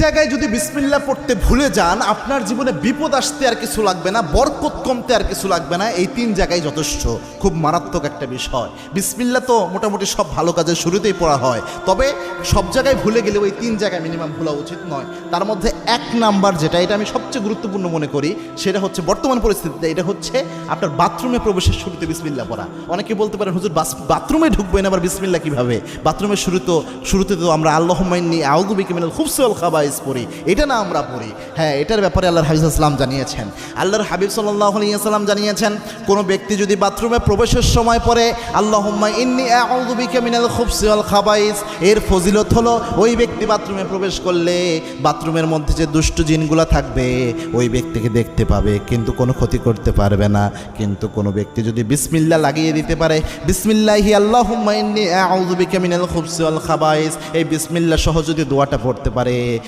জায়গায় যদি বিসমিল্লাহ পড়তে ভুলে যান, আপনার জীবনে বিপদ আসতে আর কিছু লাগবে না, বরকত কমতে আর কিছু লাগবে না। এই 3 জায়গায় যথেষ্ট। খুব মারাত্মক একটা বিষয়। বিসমিল্লাহ তো মোটামুটি সব ভালো কাজের শুরুতেই পড়া হয়, তবে সব জায়গায় ভুলে গেলেও এই 3 জায়গায় মিনিমাম ভুলা উচিত নয়। তার মধ্যে 1 নাম্বার যেটা, এটা আমি সবচেয়ে গুরুত্বপূর্ণ মনে করি, সেটা হচ্ছে বর্তমান পরিস্থিতিতে এটা হচ্ছে আপনার বাথরুমে প্রবেশের শুরুতে বিসমিল্লাহ পড়া। অনেকে বলতে পারেন, হুজুর বাথরুমে ঢুকবেন আবার বিসমিল্লাহ কিভাবে? বাথরুমের শুরুতে তো আমরা আল্লাহুম্মা ইন্নী আউযু বিকা মিনাল খুবসি ওয়াল খাবাইস পড়ি, এটা না আমরা পড়ি। হ্যাঁ, এটার ব্যাপারে আল্লাহর হাবিব সাল্লাল্লাহু আলাইহি ওয়াসাল্লাম জানিয়েছেন। আল্লাহর হাবিব সাল্লাল্লাহু আলাইহি ওয়াসাল্লাম জানিয়েছেন, কোনো ব্যক্তি যদি বাথরুমে প্রবেশের সময় পড়ে আল্লাহুম্মা ইন্নী আউযু বিকা মিনাল খুবসি ওয়াল খাবাইস, এর ফজিলত হলো ওই ব্যক্তি বাথরুমে প্রবেশ করলে বাথরুমের মধ্যে যে দুষ্ট জিনগুলো থাকবে ওই ব্যক্তিকে দেখতে পাবে, কিন্তু কোনো ক্ষতি করতে পারবে না। কিন্তু কোনো ব্যক্তি যদি বিসমিল্লাহ লাগিয়ে দিতে পারে, বিসমিল্লাহি আল্লাহুম্মা ইন্নী আউযু বিকা মিনাল খুবসি ওয়াল খাবাইস, এই বিসমিল্লাহ সহ যদি দোয়াটা পড়তে পারে,